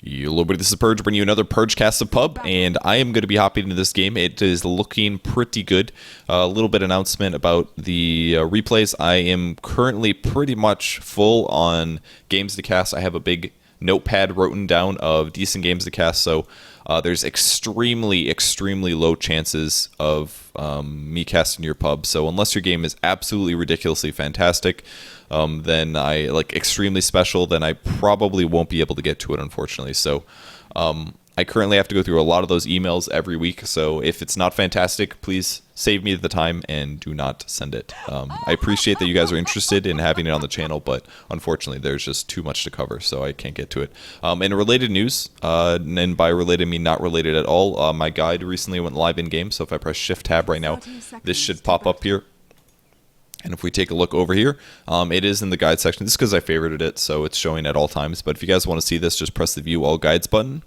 Hello, everybody. This is Purge, bringing you another Purge Cast of Pub, and I am going to be hopping into this game. It is looking pretty good. A little bit announcement about the replays. I am currently pretty much full on games to cast. I have a big notepad written down of decent games to cast, so there's extremely low chances of me casting your pub. So unless your game is absolutely ridiculously fantastic, then I extremely special, then I probably won't be able to get to it, unfortunately. So I currently have to go through a lot of those emails every week. So if it's not fantastic, please save me the time and do not send it. I appreciate that you guys are interested in having it on the channel, but unfortunately there's just too much to cover, so I can't get to it. In related news, and by related I mean not related at all, my guide recently went live in game. So if I press Shift Tab right now, this should pop up here. And if we take a look over here, it is in the guide section. This is because I favorited it, so it's showing at all times. But if you guys want to see this, just press the View All Guides button.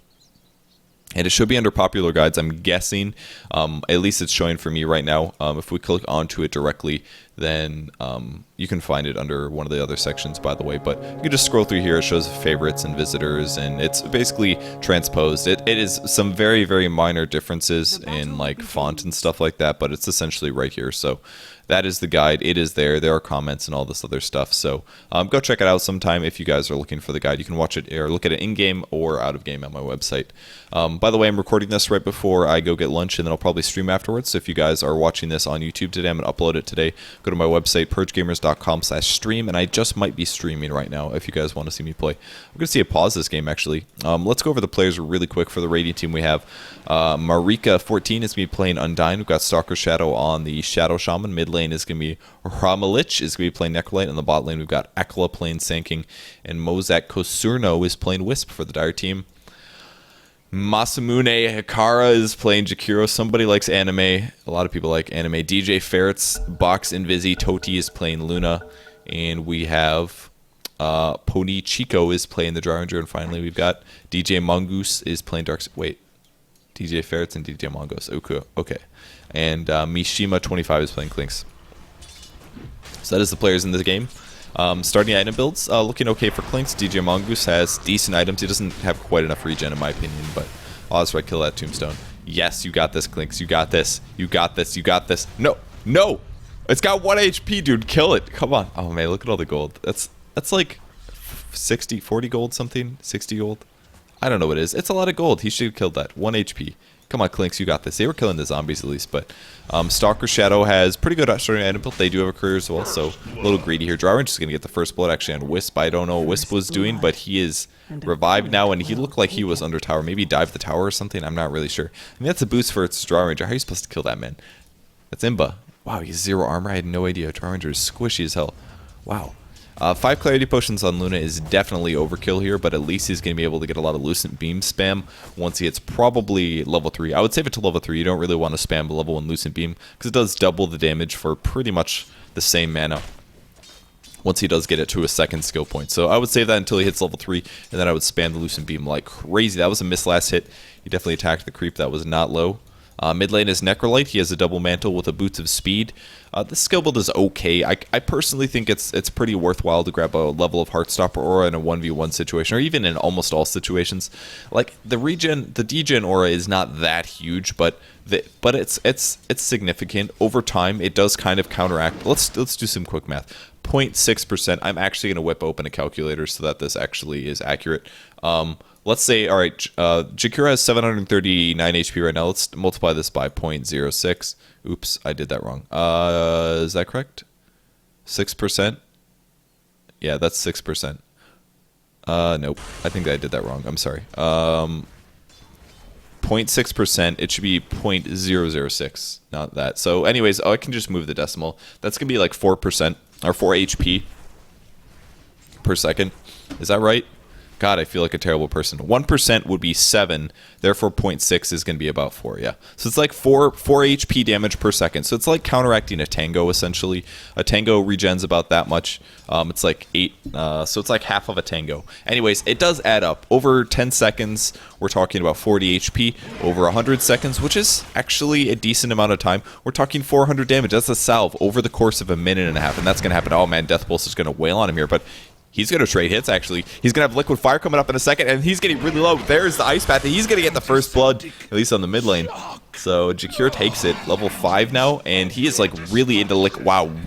And it should be under Popular Guides, I'm guessing. At least it's showing for me right now. If we click onto it directly, then you can find it under one of the other sections, by the way. But you can just scroll through here. It shows favorites and visitors, and it's basically transposed. It is some very minor differences in like font and stuff like that, but it's essentially right here. So that is the guide. It is there. There are comments and all this other stuff. So go check it out sometime if you guys are looking for the guide. You can watch it or look at it in-game or out-of-game at my website. By the way, I'm recording this right before I go get lunch, and then I'll probably stream afterwards. So if you guys are watching this on YouTube today, I'm going to upload it today. Go to my website, purgegamers.com/stream, and I just might be streaming right now if you guys want to see me play. I'm going to see a pause this game, actually. Let's go over the players really quick for the rating team. We have Marika14 is going to be playing Undyne. We've got Stalker Shadow on the Shadow Shaman. Mid lane is going to be Ramalich is going to be playing Necrolite. On the bot lane, we've got Ekla playing Sanking, and Mozak Kosurno is playing Wisp for the Dire team. Masamune Hikara is playing Jakiro. Somebody likes anime. A lot of people like anime. DJ Ferret's Box Invisi. Toti is playing Luna. And we have Pony Chico is playing the Dry Ranger. And finally, we've got DJ Mongoose is playing Dark... Wait. DJ Ferrets and DJ Mongoose. Okay. And Mishima25 is playing Clinks. So that is the players in this game. Starting item builds, looking okay for Clinks. DJ Mongoose has decent items. He doesn't have quite enough regen in my opinion, but odds right kill that tombstone. Yes, you got this, Clinks. You got this. You got this. You got this. No! It's got 1 HP, dude. Kill it. Come on. Oh man, look at all the gold. That's like 60, 40 gold something? 60 gold? I don't know what it is. It's a lot of gold. He should have killed that. 1 HP. Come on, Clinks, you got this. They were killing the zombies at least, but Stalker Shadow has pretty good starting item build. They do have a career as well, so a little greedy here. Dry Ranger is going to get the first blood actually on Wisp. I don't know what Wisp was doing, but he is revived now, and he looked like he was under tower. Maybe he dived the tower or something. I'm not really sure. I mean, that's a boost for its Dry Ranger. How are you supposed to kill that man? That's Imba. Wow, he's 0 armor. I had no idea. Dry Ranger is squishy as hell. Wow. 5 Clarity Potions on Luna is definitely overkill here, but at least he's going to be able to get a lot of Lucent Beam spam once he hits probably level 3. I would save it to level 3. You don't really want to spam level 1 Lucent Beam because it does double the damage for pretty much the same mana once he does get it to a second skill point. So I would save that until he hits level 3, and then I would spam the Lucent Beam like crazy. That was a miss last hit. He definitely attacked the creep. That was not low. Mid lane is Necrolite. He has a double mantle with a Boots of Speed. This skill build is okay. I personally think it's pretty worthwhile to grab a level of Heartstopper aura in a 1v1 situation, or even in almost all situations. Like the degen aura is not that huge, but it's significant. Over time, it does kind of counteract. Let's do some quick math. 0.6%. I'm actually going to whip open a calculator so that this actually is accurate. Let's say, all right, Jakira has 739 HP right now. Let's multiply this by 0.06. Oops, I did that wrong. Is that correct? 6%? Yeah, that's 6%. Nope. I think I did that wrong. I'm sorry. 0.6%. It should be 0.006, not that. So anyways, I can just move the decimal. That's going to be like 4% or 4 HP per second. Is that right? God, I feel like a terrible person. 1% would be 7, therefore 0.6 is going to be about 4, yeah. So it's like 4 HP damage per second. So it's like counteracting a Tango, essentially. A Tango regens about that much. It's like 8, so it's like half of a Tango. Anyways, it does add up. Over 10 seconds, we're talking about 40 HP. Over 100 seconds, which is actually a decent amount of time, we're talking 400 damage. That's a salve over the course of a minute and a half, and that's going to happen. Oh man, Death Pulse is going to wail on him here, but He's going to trade hits, actually. He's going to have Liquid Fire coming up in a second, and he's getting really low. There's the Ice Path, and he's going to get the first blood, at least on the mid lane. So Jakiro takes it, level 5 now, and he is like really into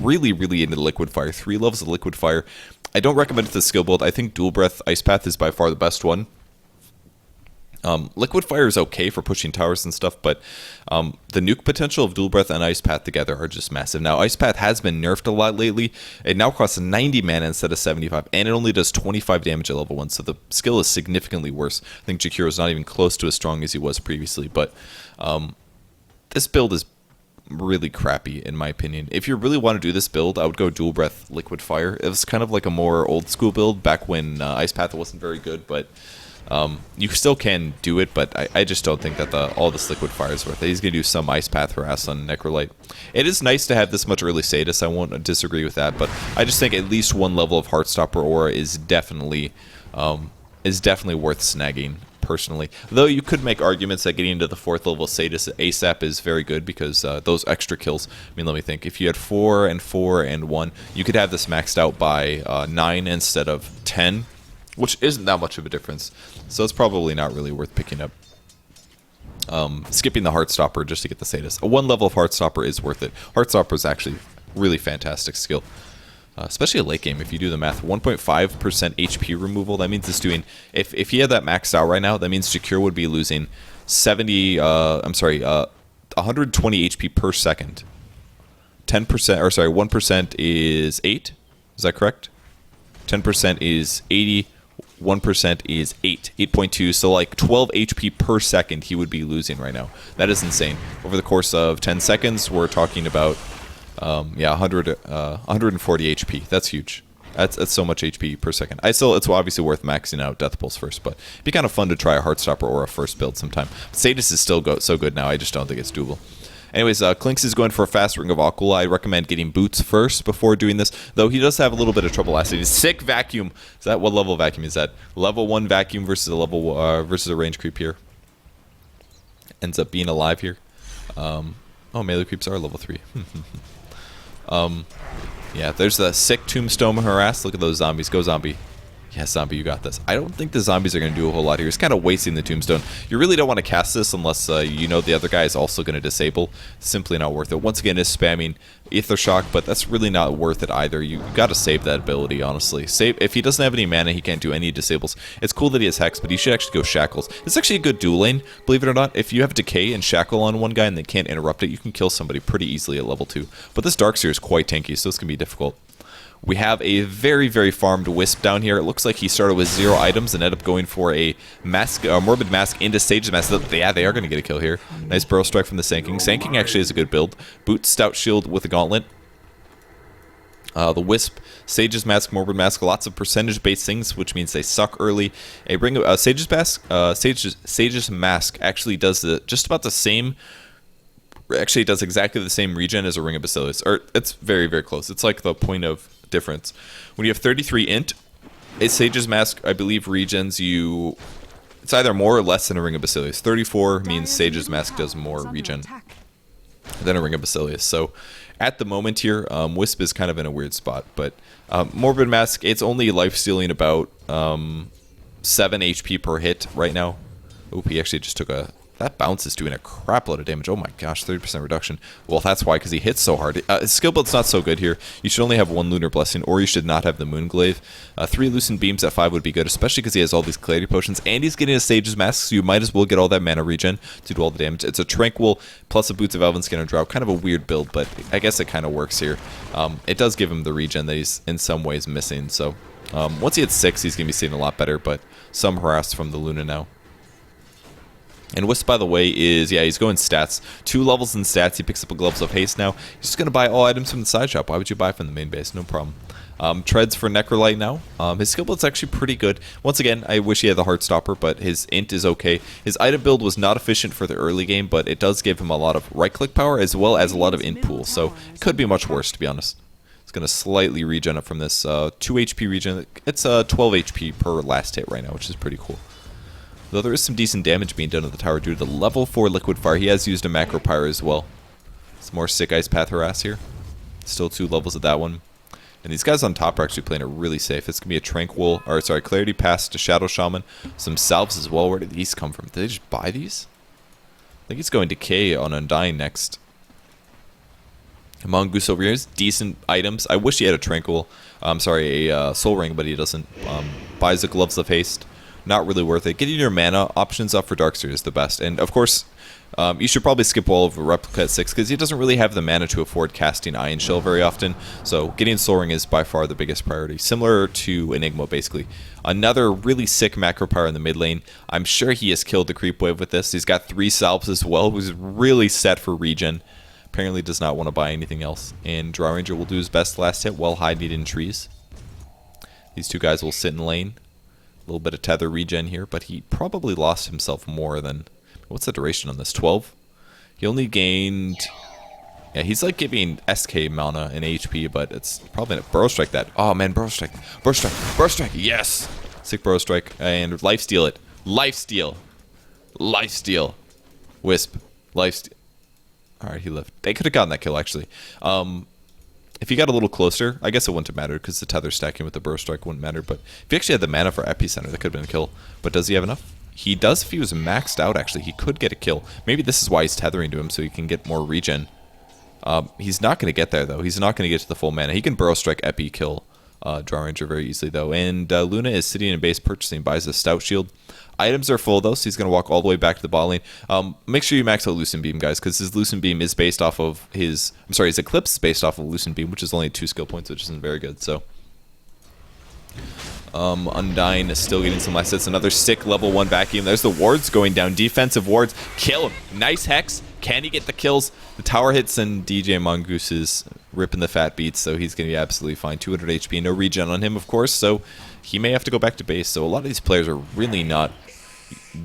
really into Liquid Fire. 3 levels of Liquid Fire. I don't recommend it to skill build. I think Dual Breath Ice Path is by far the best one. Liquid Fire is okay for pushing towers and stuff, but the nuke potential of Dual Breath and Ice Path together are just massive. Now, Ice Path has been nerfed a lot lately. It now costs 90 mana instead of 75, and it only does 25 damage at level 1, so the skill is significantly worse. I think Jakiro is not even close to as strong as he was previously, but this build is really crappy, in my opinion. If you really want to do this build, I would go Dual Breath Liquid Fire. It was kind of like a more old school build back when Ice Path wasn't very good, but you still can do it, but I just don't think that all this Liquid Fire is worth it. He's going to do some Ice Path harass on Necrolite. It is nice to have this much early Sadist. I won't disagree with that, but I just think at least one level of Heartstopper Aura is definitely worth snagging, personally. Though you could make arguments that getting into the 4th level Sadist ASAP is very good because those extra kills, I mean, let me think. If you had 4 and 4 and 1, you could have this maxed out by 9 instead of 10. Which isn't that much of a difference, so it's probably not really worth picking up. Skipping the Heartstopper just to get the Sadist. A 1 level of Heartstopper is worth it. Heartstopper is actually really fantastic skill, especially a late game if you do the math. 1.5% HP removal. That means it's doing. If he had that maxed out right now, that means Jakiro would be losing 120 HP per second. 10%, or sorry, 1% is 8. Is that correct? 10% is 80. 1% is 8.2, so like 12 HP per second he would be losing right now. That is insane. Over the course of 10 seconds, we're talking about, 140 HP. That's huge. That's so much HP per second. It's obviously worth maxing out Death Pulse first, but it'd be kind of fun to try a Heartstopper or a first build sometime. Sadist is still so good now, I just don't think it's doable. Anyways, Clinks is going for a fast Ring of Aquila. I recommend getting boots first before doing this, though he does have a little bit of trouble last. Sick Vacuum. Is that what level vacuum is that? Level 1 Vacuum versus a range creep here. Ends up being alive here. Melee creeps are level 3. Yeah, there's the sick Tombstone harass. Look at those zombies. Go zombie. Yes, zombie, you got this. I don't think the zombies are going to do a whole lot here. It's kind of wasting the Tombstone. You really don't want to cast this unless you know the other guy is also going to disable. Simply not worth it. Once again, it's spamming Aether Shock, but that's really not worth it either. You got to save that ability, honestly. If he doesn't have any mana, he can't do any disables. It's cool that he has Hex, but he should actually go Shackles. It's actually a good dual lane, believe it or not. If you have Decay and Shackle on one guy and they can't interrupt it, you can kill somebody pretty easily at level 2. But this Darkseer is quite tanky, so it's going to be difficult. We have a very, very farmed Wisp down here. It looks like he started with 0 items and ended up going for a Morbid Mask into Sage's Mask. Yeah, they are going to get a kill here. Nice Burrow Strike from the Sanking. Sanking actually is a good build. Boot, Stout Shield with a Gauntlet. The Wisp, Sage's Mask, Morbid Mask, lots of percentage-based things, which means they suck early. Sage's Mask actually does just about the same. Actually, it does exactly the same regen as a Ring of Basilius. Or it's very, very close. It's like the point of difference. When you have 33 int, a Sage's Mask, I believe, regens you. It's either more or less than a Ring of Basilius. 34 means Sage's Mask does more regen than a Ring of Basilius. So at the moment here, Wisp is kind of in a weird spot. But Morbid Mask, it's only life stealing about 7 HP per hit right now. Oop, he actually just took a. That bounce is doing a crap load of damage. Oh my gosh, 30% reduction. Well, that's why, because he hits so hard. His skill build's not so good here. You should only have 1 Lunar Blessing, or you should not have the Moonglaive. 3 Loosened Beams at 5 would be good, especially because he has all these Clarity Potions, and he's getting a Sage's Mask, so you might as well get all that mana regen to do all the damage. It's a Tranquil plus a Boots of Elven Skin and Drought. Kind of a weird build, but I guess it kind of works here. It does give him the regen that he's in some ways missing, so once he hits 6, he's going to be seeing a lot better, but some harass from the Luna now. And Wisp, by the way, he's going stats. 2 levels in stats. He picks up a Gloves of Haste now. He's just going to buy all items from the side shop. Why would you buy from the main base? No problem. Treads for Necrolite now. His skill build's actually pretty good. Once again, I wish he had the Heartstopper, but his int is okay. His item build was not efficient for the early game, but it does give him a lot of right-click power as well as a lot of int pool. So it could be much worse, to be honest. It's going to slightly regen up from this 2 HP regen. It's 12 HP per last hit right now, which is pretty cool. Though there is some decent damage being done to the tower due to the level 4 Liquid Fire. He has used a Macro Pyre as well. It's more sick Ice Path harass here. Still 2 levels of that one. And these guys on top are actually playing it really safe. It's going to be a Tranquil, or sorry, Clarity Pass to Shadow Shaman. Some salves as well. Where did these come from? Did they just buy these? I think he's going Decay on Undying next. Mongoose over here is decent items. I wish he had a Tranquil, a Soul Ring, but he doesn't. Buys the Gloves of Haste. Not really worth it. Getting your mana options up for Darkseer is the best. And of course, you should probably skip all of Replica at 6 because he doesn't really have the mana to afford casting Iron Shell very often. So getting Soul Ring is by far the biggest priority. Similar to Enigma, basically. Another really sick macro power in the mid lane. I'm sure he has killed the creep wave with this. He's got 3 salves as well, who's really set for regen. Apparently does not want to buy anything else. And Draw Ranger will do his best last hit while hiding in trees. These two guys will sit in lane. A little bit of tether regen here, but he probably lost himself more than... What's the duration on this? 12? He only gained... Yeah, he's like giving SK mana and HP, but it's probably not... Burrow Strike that. Oh man, Burrow Strike. Burrow Strike. Burrow Strike. Yes! Sick Burrow Strike. And Lifesteal it. Lifesteal. Lifesteal. Wisp. Lifesteal. Alright, he lived. They could have gotten that kill, actually. If he got a little closer, I guess it wouldn't have mattered because the tether stacking with the Burrow Strike wouldn't matter. But if he actually had the mana for Epicenter, that could have been a kill. But does he have enough? He does if he was maxed out, actually. He could get a kill. Maybe this is why he's tethering to him, so he can get more regen. He's not going to get there, though. He's not going to get to the full mana. He can Burrow Strike Epi kill Draw Ranger very easily, though. And Luna is sitting in base purchasing, buys a Stout Shield. Items are full, though, so he's going to walk all the way back to the bot lane. Make sure you max out Lucent Beam, guys, because his Lucent Beam is based off of his... I'm sorry, his Eclipse is based off of Lucent Beam, which is only 2 skill points, which isn't very good, so... Undying is still getting some last hits. Another sick level 1 vacuum. There's the wards going down. Defensive wards. Kill him. Nice Hex. Can he get the kills? The tower hits and DJ Mongoose is ripping the fat beats, so he's going to be absolutely fine. 200 HP. No regen on him, of course, so he may have to go back to base. So a lot of these players are really not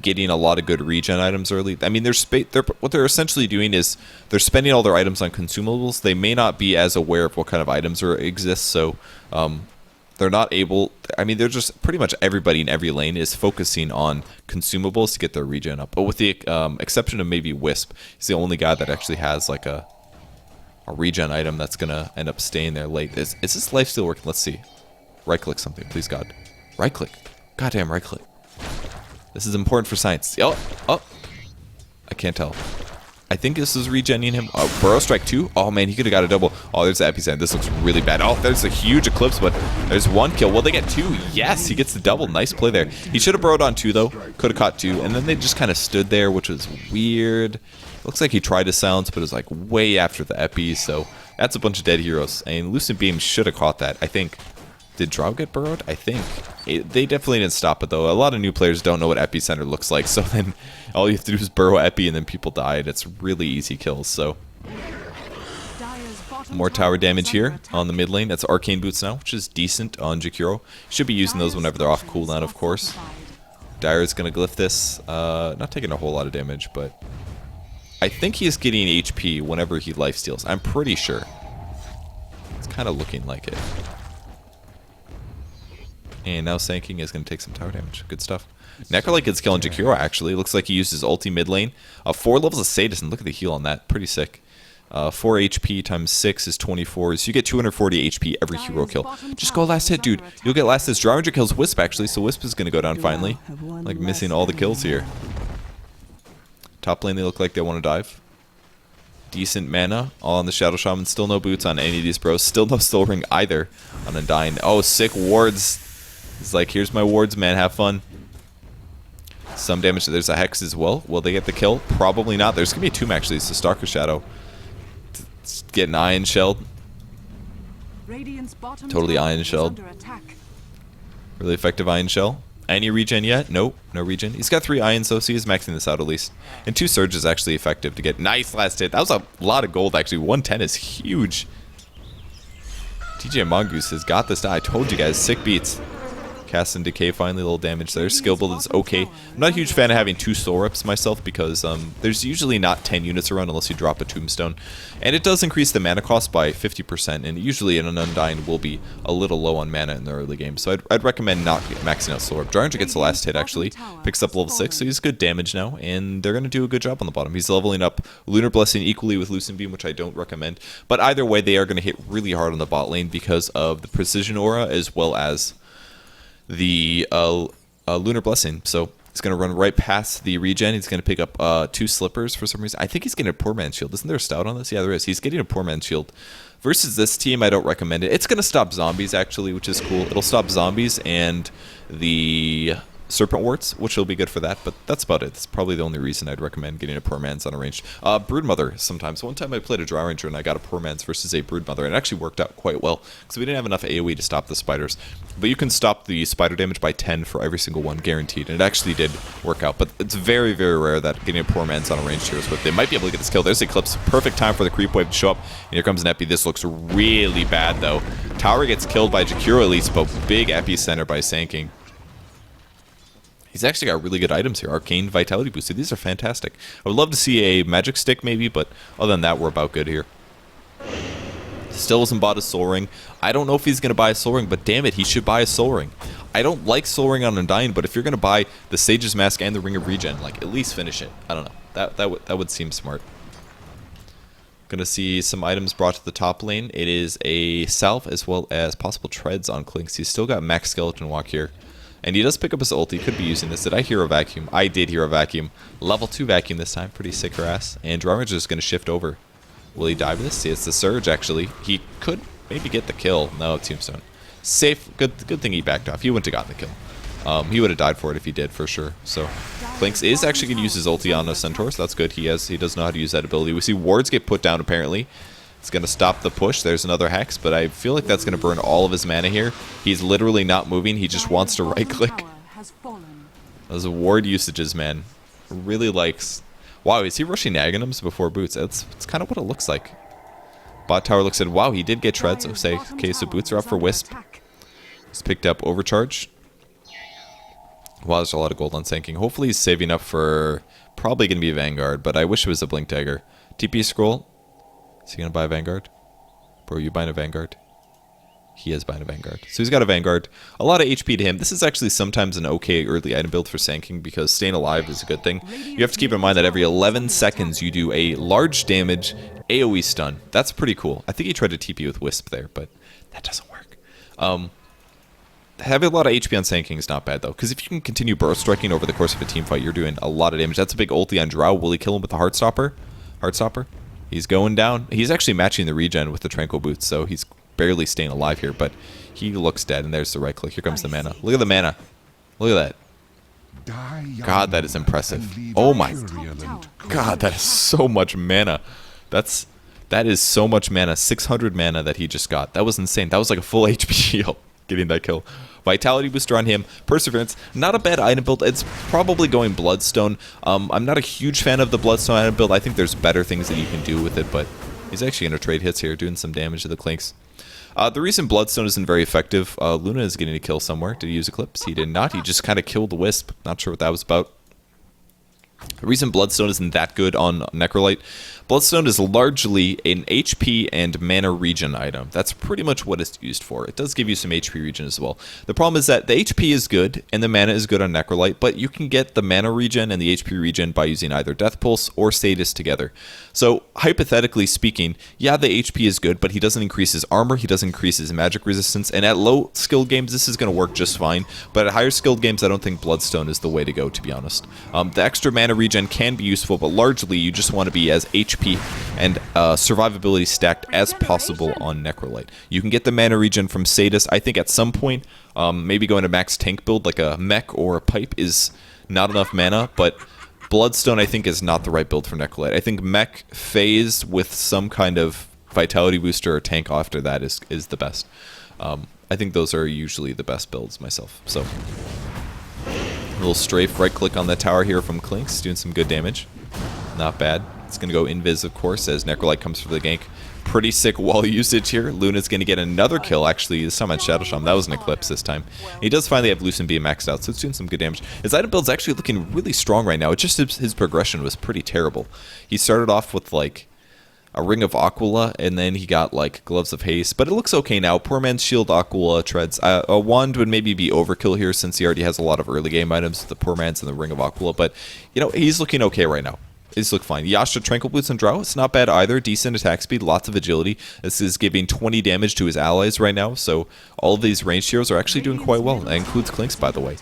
getting a lot of good regen items early. I mean, what they're essentially doing is they're spending all their items on consumables. They may not be as aware of what kind of items exist, so... they're not able... I mean, they're just... Pretty much everybody in every lane is focusing on consumables to get their regen up. But with the exception of maybe Wisp, he's the only guy that actually has like a regen item that's going to end up staying there late. Is this life still working? Let's see. Right-click something, please, God. Right-click. Goddamn right-click. This is important for science. Oh! I can't tell. I think this is regenning him. Burrow Strike 2? Oh man, he could have got a double. Oh, there's the Epicenter. This looks really bad. Oh, there's a huge Eclipse, but there's 1 kill. Well, they get 2. Yes, he gets the double. Nice play there. He should have burrowed on 2, though. Could have caught 2. And then they just kind of stood there, which was weird. Looks like he tried to silence, but it was like way after the Epi, so that's a bunch of dead heroes. And Lucent Beam should have caught that, I think. Did Drow get burrowed? I think. They definitely didn't stop it, though. A lot of new players don't know what Epicenter looks like, so then all you have to do is burrow Epi, and then people die, and it's really easy kills, so... More tower damage here on the mid lane. That's Arcane Boots now, which is decent on Jakiro. Should be using those whenever they're off cooldown, of course. Dire is going to glyph this. Not taking a whole lot of damage, but... I think he is getting HP whenever he lifesteals. I'm pretty sure. It's kind of looking like it. And now Sanking is going to take some tower damage. Good stuff. Necrolite gets kill on Jakiro, actually. Looks like he used his ulti mid lane. 4 levels of Sadist, and look at the heal on that. Pretty sick. 4 HP times 6 is 24. So you get 240 HP every hero kill. Just go last hit, dude. You'll get last hit. Draw Ranger kills Wisp, actually, so Wisp is going to go down finally. Like missing all the kills here. Top lane, they look like they want to dive. Decent mana, all on the Shadow Shaman. Still no boots on any of these bros. Still no Soul Ring either on Undying. Oh, sick wards. He's like, here's my wards, man. Have fun. Some damage. There's a Hex as well. Will they get the kill? Probably not. There's going to be a tomb, actually. It's a Stalker Shadow. It's getting Iron Shelled. Totally Iron Shelled. Really effective Iron Shell. Any regen yet? Nope. No regen. He's got 3 Ions, so he's maxing this out at least. And 2 Surge is actually effective to get nice last hit. That was a lot of gold, actually. 110 is huge. DJ Mongoose has got this. I told you guys. Sick beats. Cast and Decay finally, a little damage there. Skill build is okay. I'm not a huge fan of having 2 soul reps myself because there's usually not 10 units around unless you drop a tombstone. And it does increase the mana cost by 50%, and usually an Undying will be a little low on mana in the early game. So I'd recommend not maxing out soul rep. Dryranger gets the last hit actually, picks up level 6, so he's good damage now, and they're going to do a good job on the bottom. He's leveling up Lunar Blessing equally with Lucent Beam, which I don't recommend. But either way, they are going to hit really hard on the bot lane because of the Precision Aura as well as the Lunar Blessing. So he's going to run right past the regen. He's going to pick up 2 slippers for some reason. I think he's getting a Poor Man's Shield. Isn't there a stout on this? Yeah, there is. He's getting a Poor Man's Shield. Versus this team, I don't recommend it. It's going to stop zombies, actually, which is cool. It'll stop zombies and the Serpent Warts, which will be good for that, but that's about it. It's probably the only reason I'd recommend getting a Poor Man's on a range. Broodmother sometimes. One time I played a Dryranger and I got a Poor Man's versus a Broodmother, and it actually worked out quite well because we didn't have enough AoE to stop the spiders. But you can stop the spider damage by 10 for every single one, guaranteed, and it actually did work out. But it's very, very rare that getting a Poor Man's on a range here is what they might be able to get this kill. There's Eclipse. Perfect time for the creep wave to show up, and here comes an Epi. This looks really bad, though. Tower gets killed by Jakiro at least, but big Epicenter by Sanking. He's actually got really good items here. Arcane Vitality Booster. These are fantastic. I would love to see a Magic Stick maybe, but other than that, we're about good here. Still hasn't bought a Soul Ring. I don't know if he's going to buy a Soul Ring, but damn it, he should buy a Soul Ring. I don't like Soul Ring on Undying, but if you're going to buy the Sage's Mask and the Ring of Regen, like, at least finish it. I don't know. That would seem smart. Going to see some items brought to the top lane. It is a Salve as well as possible treads on Clinks. He's still got Max Skeleton Walk here. And he does pick up his ult. He could be using this. Did I hear a vacuum? I did hear a vacuum. Level 2 vacuum this time. Pretty sick harass. And Dryranger's just going to shift over. Will he dive this? See, it's the Surge, actually. He could maybe get the kill. No, Tombstone. Safe. Good thing he backed off. He wouldn't have gotten the kill. He would have died for it if he did, for sure. So, Clinks is actually going to use his ulti on a Centaur, so that's good. He does know how to use that ability. We see wards get put down, apparently. It's going to stop the push. There's another Hex, but I feel like that's going to burn all of his mana here. He's literally not moving. He just wants to right-click. Those ward usages, man. Really likes... Wow, is he rushing Aghanims before boots? It's kind of what it looks like. Bot tower looks at... Wow, he did get treads. Okay, so boots are up for Wisp. He's picked up Overcharge. Wow, there's a lot of gold on Sanking. Hopefully he's saving up for... Probably going to be Vanguard, but I wish it was a Blink Dagger. TP Scroll. Is he going to buy a Vanguard? Bro, are you buying a Vanguard? He is buying a Vanguard. So he's got a Vanguard. A lot of HP to him. This is actually sometimes an okay early item build for Sanking because staying alive is a good thing. You have to keep in mind that every 11 seconds you do a large damage AoE stun. That's pretty cool. I think he tried to TP with Wisp there, but that doesn't work. Having a lot of HP on Sanking is not bad, though, because if you can continue burst striking over the course of a team fight, you're doing a lot of damage. That's a big ulti on Drow. Will he kill him with the Heartstopper? Heartstopper? He's going down. He's actually matching the regen with the Tranquil Boots, so he's barely staying alive here, but he looks dead, and there's the right click. Here comes the mana. Look at the mana. Look at that. God, that is impressive. Oh my God, that is so much mana. That is so much mana. 600 mana that he just got. That was insane. That was like a full HP heal getting that kill. Vitality booster on him. Perseverance, not a bad item build. It's probably going Bloodstone. I'm not a huge fan of the Bloodstone item build. I think there's better things that you can do with it, but he's actually going to trade hits here, doing some damage to the Clinks. The reason Bloodstone isn't very effective, Luna is getting a kill somewhere. Did he use Eclipse? He did not. He just kind of killed the Wisp. Not sure what that was about. The reason Bloodstone isn't that good on Necrolite, Bloodstone is largely an HP and mana regen item. That's pretty much what it's used for. It does give you some HP regen as well. The problem is that the HP is good and the mana is good on Necrolite, but you can get the mana regen and the HP regen by using either Death Pulse or Sadist together. So, hypothetically speaking, yeah, the HP is good, but he doesn't increase his armor, he doesn't increase his magic resistance, and at low skilled games, this is going to work just fine, but at higher skilled games, I don't think Bloodstone is the way to go, to be honest. The extra mana regen can be useful, but largely you just want to be as HP and survivability stacked as possible on Necrolite. You can get the mana regen from Sadist. I think at some point, maybe going to max tank build like a mech or a pipe is not enough mana, but Bloodstone I think is not the right build for Necrolite. I think mech phase with some kind of vitality booster or tank after that is the best. I think those are usually the best builds myself. So, a little strafe right click on the tower here from Clinks, doing some good damage. Not bad. It's going to go Invis, of course, as Necrolite comes for the gank. Pretty sick wall usage here. Luna's going to get another kill, actually, this time on Shadow Shaman. That was an Eclipse this time. He does finally have Lucent Beam maxed out, so it's doing some good damage. His item build's actually looking really strong right now. It's just his progression was pretty terrible. He started off with, like, a Ring of Aquila, and then he got, like, Gloves of Haste. But it looks okay now. Poor man's Shield, Aquila, Treads. A Wand would maybe be overkill here since he already has a lot of early game items, the Poor man's and the Ring of Aquila. But, you know, he's looking okay right now. These look fine. Yasha, Tranquil Boots, and Drow. It's not bad either. Decent attack speed, lots of agility. This is giving 20 damage to his allies right now, so all of these ranged heroes are actually doing quite well. That includes Clinks, by the way.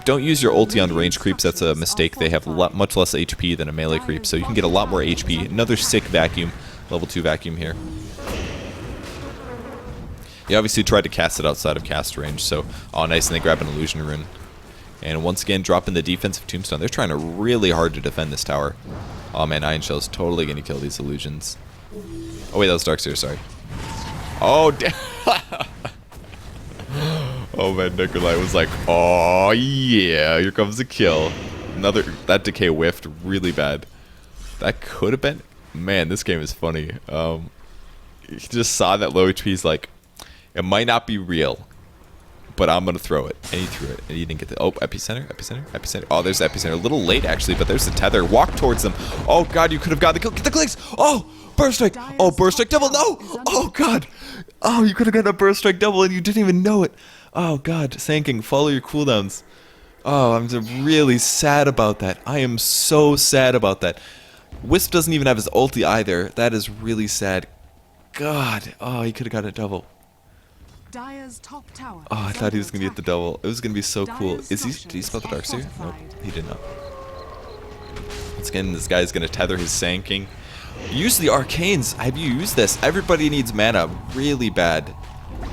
Don't use your ulti on range creeps. That's a mistake. They have much less HP than a melee creep, so you can get a lot more HP. Another sick vacuum, level 2 vacuum here. He obviously tried to cast it outside of cast range, so nice, and they grab an illusion rune. And once again, dropping the defensive tombstone. They're trying really hard to defend this tower. Oh man, Iron Shell's totally going to kill these illusions. Oh wait, that was Darkseer, sorry. Oh, damn. Oh man, Nikolai was like, oh yeah, here comes the kill. That decay whiffed really bad. That could have been, man, this game is funny. He just saw that low HP, he's like, it might not be real, but I'm going to throw it. And he threw it. And he didn't get the... Oh, Epicenter, Epicenter, Epicenter. Oh, there's the Epicenter. A little late, actually, but there's the tether. Walk towards them. Oh, God, you could have got the kill. Get the clicks. Oh, Burst Strike. Oh, Burst Strike double. No. Oh, God. Oh, you could have gotten a Burst Strike double and you didn't even know it. Oh, God. Sanking, follow your cooldowns. Oh, I'm really sad about that. I am so sad about that. Wisp doesn't even have his ulti either. That is really sad. God. Oh, he could have got a double. Top tower oh, I thought he was going to get the double. It was going to be so cool. Did he spell the Darkseer? Nope, he did not. Once again, this guy's going to tether his Sanking. Use the Arcanes. Have you used this? Everybody needs mana really bad.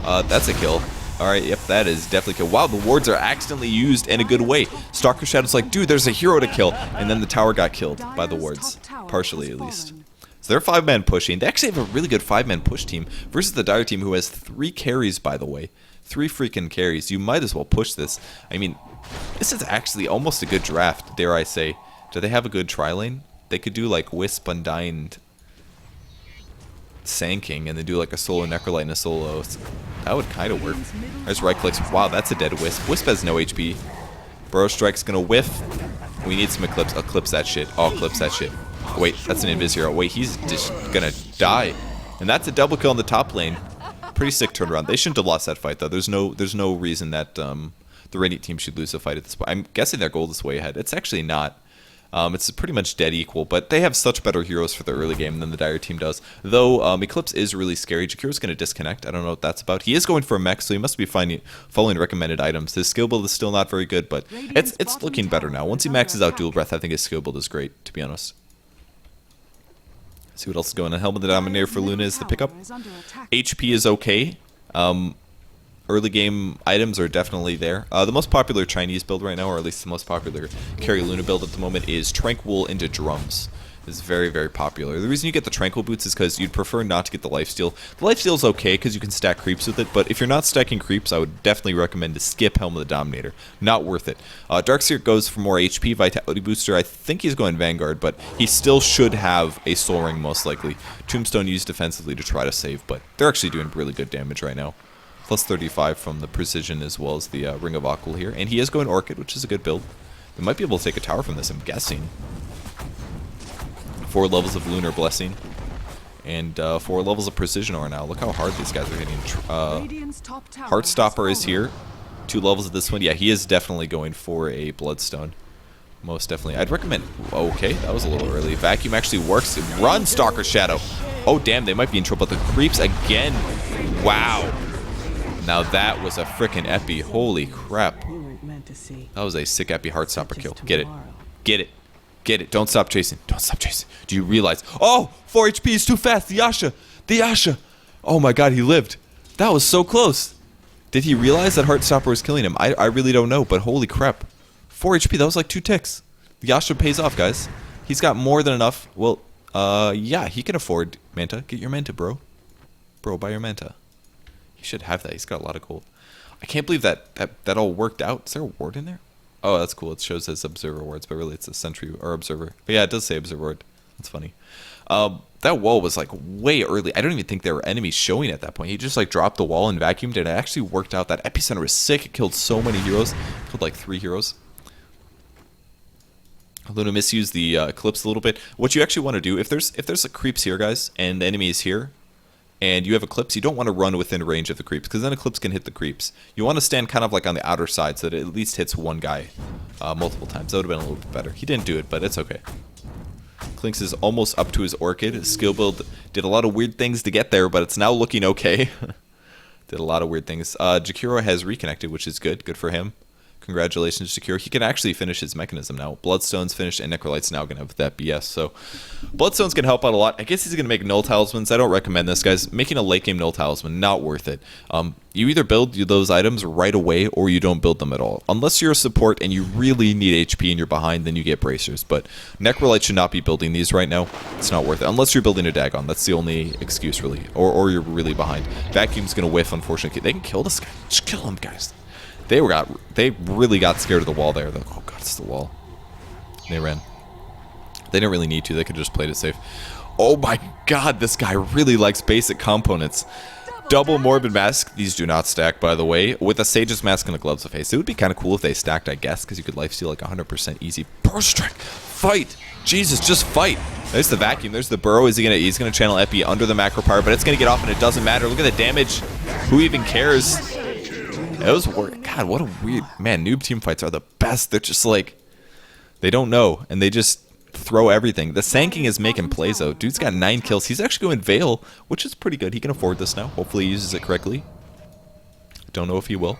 That's a kill. Alright, yep, that is definitely a kill. Wow, the wards are accidentally used in a good way. Stalker Shadow's like, dude, there's a hero to kill. And then the tower got killed by the wards. Partially, at least. So they're 5-man pushing. They actually have a really good 5-man push team versus the Dire team, who has 3 carries, by the way. 3 freaking carries. You might as well push this. I mean, this is actually almost a good draft, dare I say. Do they have a good tri-lane? They could do like Wisp, Undying, Sanking, and then do like a solo Necrolite and a solo. That would kind of work. There's right clicks. Wow, that's a dead Wisp. Wisp has no HP. Burrow Strike's gonna whiff. We need some Eclipse. Eclipse that shit. Oh, Eclipse that shit. Wait, that's an Invis hero. Wait, he's just gonna die. And that's a double kill in the top lane. Pretty sick turnaround. They shouldn't have lost that fight, though. There's no reason that the Radiant team should lose a fight at this point. I'm guessing their gold is way ahead. It's actually not. It's pretty much dead equal, but they have such better heroes for the early game than the Dire team does. Though Eclipse is really scary. Jakiro's going to disconnect. I don't know what that's about. He is going for a mech, so he must be following recommended items. His skill build is still not very good, but it's looking better now. Once he maxes out Dual Breath, I think his skill build is great, to be honest. See what else is going on. Helmet of the Dominator for Luna is the pickup. HP is okay. Early game items are definitely there. The most popular Chinese build right now, or at least the most popular carry Luna build at the moment, is Tranquil into Drums. It's very, very popular. The reason you get the Tranquil Boots is because you'd prefer not to get the Lifesteal. The Lifesteal is okay because you can stack creeps with it, but if you're not stacking creeps, I would definitely recommend to skip Helm of the Dominator. Not worth it. Darkseer goes for more HP, Vitality Booster. I think he's going Vanguard, but he still should have a Soul Ring most likely. Tombstone used defensively to try to save, but they're actually doing really good damage right now. Plus 35 from the Precision as well as the Ring of Aquila here. And he is going Orchid, which is a good build. They might be able to take a tower from this, I'm guessing. 4 levels of Lunar Blessing. And 4 levels of Precision Aura now. Look how hard these guys are hitting. Heartstopper is here. 2 levels of this one. Yeah, he is definitely going for a Bloodstone. Most definitely. I'd recommend... Okay, that was a little early. Vacuum actually works. Run, Stalker Shadow! Oh, damn, they might be in trouble. The creeps again. Wow. Now that was a frickin' epi. Holy crap. That was a sick epi Heartstopper kill. Get it. Get it. Get it. Don't stop chasing. Don't stop chasing. Do you realize? Oh! 4 HP is too fast. The Yasha. The Yasha. Oh my god, he lived. That was so close. Did he realize that Heartstopper was killing him? I really don't know, but holy crap. 4 HP, that was like 2 ticks. The Yasha pays off, guys. He's got more than enough. Well, yeah, he can afford Manta. Get your Manta, bro. Bro, buy your Manta. He should have that. He's got a lot of gold. I can't believe that all worked out. Is there a ward in there? Oh, that's cool. It shows as observer wards, but really it's a sentry or observer. But yeah, it does say observer ward. That's funny. That wall was like way early. I don't even think there were enemies showing at that point. He just like dropped the wall and vacuumed, and it actually worked out. That epicenter was sick. It killed so many heroes. Killed like 3 heroes. Luna misused the Eclipse a little bit. What you actually want to do, if there's a creeps here, guys, and the enemy is here, and you have Eclipse, you don't want to run within range of the creeps, because then Eclipse can hit the creeps. You want to stand kind of like on the outer side, so that it at least hits one guy multiple times. That would have been a little bit better. He didn't do it, but it's okay. Clinks is almost up to his Orchid. His skill build did a lot of weird things to get there, but it's now looking okay. Did a lot of weird things. Jakiro has reconnected, which is good. Good for him. Congratulations, Jakiro. He can actually finish his mechanism now. Bloodstone's finished, and Necrolight's now going to have that BS. So, Bloodstone's going to help out a lot. I guess he's going to make Null Talismans. I don't recommend this, guys. Making a late game Null Talisman, not worth it. You either build those items right away, or you don't build them at all. Unless you're a support and you really need HP and you're behind, then you get Bracers. But Necrolyte should not be building these right now. It's not worth it. Unless you're building a Dagon. That's the only excuse, really. Or you're really behind. Vacuum's going to whiff, unfortunately. They can kill this guy. Just kill him, guys. They really got scared of the wall there. They're like, oh god, it's the wall. They ran. They didn't really need to. They could have just played it safe. Oh my god, this guy really likes basic components. Double Morbid Mask. These do not stack, by the way. With a Sage's Mask and a Gloves of Haste. It would be kind of cool if they stacked, I guess, because you could lifesteal like 100% easy. Burst Strike! Fight! Jesus, just fight! There's the Vacuum. There's the Burrow. He's gonna channel Epi under the macro power, but it's gonna get off and it doesn't matter. Look at the damage. Who even cares? It was God, what a weird man. Noob team fights are the best. They're just like, they don't know and they just throw everything. The Sanking is making plays though. Dude's got 9 kills. He's actually going Veil, which is pretty good. He can afford this now. Hopefully he uses it correctly. Don't know if he will.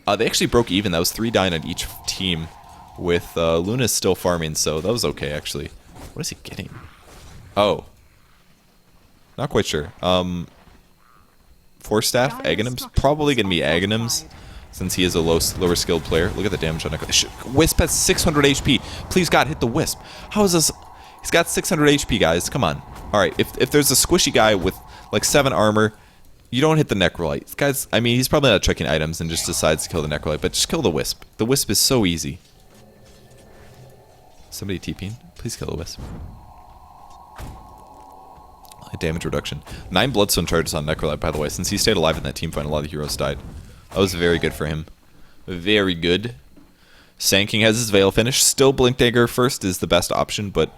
They actually broke even. That was 3 dying on each team, with Luna still farming, so that was okay actually. What is he getting? Oh, not quite sure. Force Staff, Aghanims, probably going to be Aghanims, since he is a lower skilled player. Look at the damage on it. Wisp has 600 HP. Please God, hit the Wisp. How is this? He's got 600 HP, guys. Come on. Alright, if there's a squishy guy with like 7 armor, you don't hit the Necrolyte. This guy's, I mean, he's probably not checking items and just decides to kill the Necrolyte, but just kill the Wisp. The Wisp is so easy. Somebody TPing? Please kill the Wisp. Damage reduction. 9 Bloodstone charges on Necrolyte, by the way. Since he stayed alive in that team fight, a lot of heroes died. That was very good for him. Very good. Sanking has his Veil finish. Still Blink Dagger first is the best option, but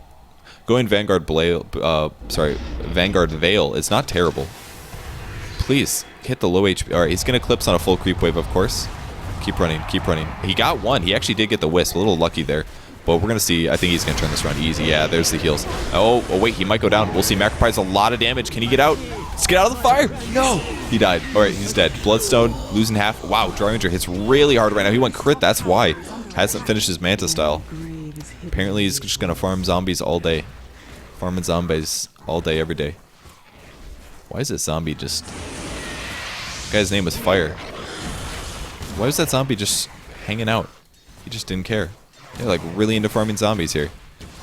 going Vanguard Veil is not terrible. Please, hit the low HP. Alright, he's going to Eclipse on a full creep wave, of course. Keep running, keep running. He got one. He actually did get the Wisp. A little lucky there. But we're going to see. I think he's going to turn this around easy. Yeah, there's the heals. Oh, wait, he might go down. We'll see. Macro applies a lot of damage. Can he get out? Let's get out of the fire. No. He died. All right, he's dead. Bloodstone, losing half. Wow, Dryranger hits really hard right now. He went crit. That's why. Hasn't finished his Manta style. Apparently, he's just going to farm zombies all day. Farming zombies all day, every day. Why is this zombie just... The guy's name was Fire. Why was that zombie just hanging out? He just didn't care. They're like really into farming zombies here.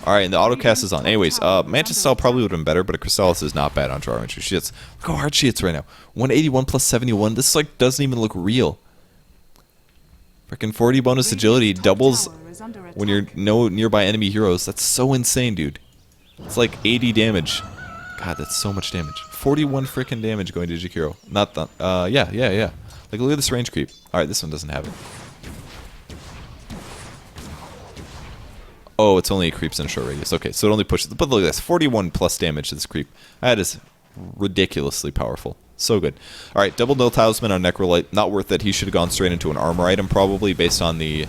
Alright, and the autocast is on. Anyways, Manta style probably would have been better, but a Crystallis is not bad on Dryranger. She hits, look how hard she hits right now. 181 plus 71. This like doesn't even look real. Freaking 40 bonus agility doubles when you're no nearby enemy heroes. That's so insane, dude. It's like 80 damage. God, that's so much damage. 41 freaking damage going to Jakiro. Not the, yeah. Like, look at this range creep. Alright, this one doesn't have it. Oh, it's only creeps in a short radius. Okay, so it only pushes... But look at this. 41 plus damage to this creep. That is ridiculously powerful. So good. Alright, double Null Talisman on Necrolyte. Not worth it. He should have gone straight into an armor item, probably, based on the...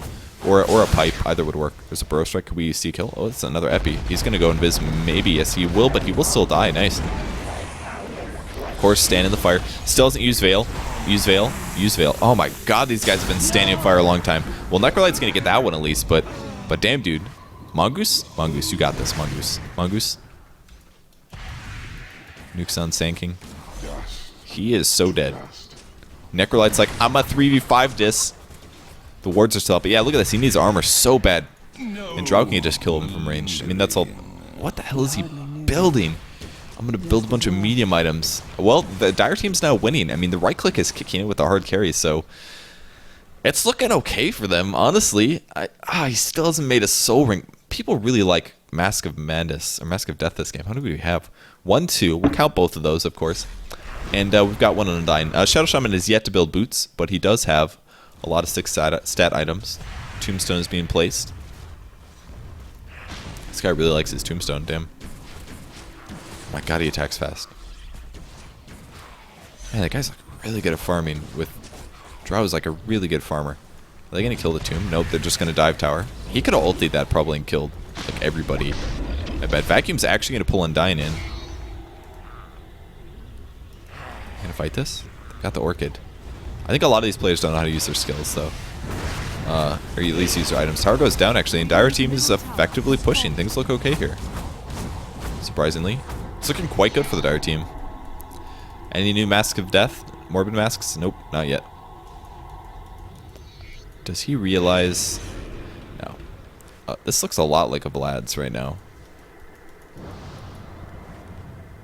Or a pipe. Either would work. There's a Burrow Strike. Could we see kill? Oh, it's another Epi. He's going to go invis. Maybe. Yes, he will, but he will still die. Nice. Of course, stand in the fire. Still doesn't use Veil. Use Veil. Use Veil. Oh my god, these guys have been standing in fire a long time. Well, Necrolyte's going to get that one at least, but damn, dude. Mongoose? Mongoose, you got this, Mongoose. Mongoose? Nuke's on Sanking. He is so dead. Necrolyte's like, I'm a 3v5 dis. The wards are still up. But yeah, look at this. He needs armor so bad. And Drow can just kill him from range. I mean, that's all. What the hell is he building? I'm going to build a bunch of medium items. Well, the Dire team's now winning. I mean, the right click is kicking it with the hard carry, so... It's looking okay for them, honestly. He still hasn't made a soul ring. People really like Mask of Madness or Mask of Death this game. How do we have? 1, 2. We'll count both of those, of course. And we've got 1 Undyne. Shadow Shaman is yet to build boots, but he does have a lot of 6 stat items. Tombstone is being placed. This guy really likes his tombstone, damn. Oh my god, he attacks fast. Man, that guy's like really good at farming with... Drow is like a really good farmer. Are they going to kill the tomb? Nope, they're just going to dive tower. He could have ultied that probably and killed like everybody. I bet Vacuum's actually going to pull Undyne in. Gonna fight this? Got the Orchid. I think a lot of these players don't know how to use their skills, though. Or at least use their items. Tower goes down, actually, and Dire Team is effectively pushing. Things look okay here. Surprisingly. It's looking quite good for the Dire Team. Any new Mask of Death? Morbid Masks? Nope, not yet. Does he realize... No. This looks a lot like a Vlad's right now.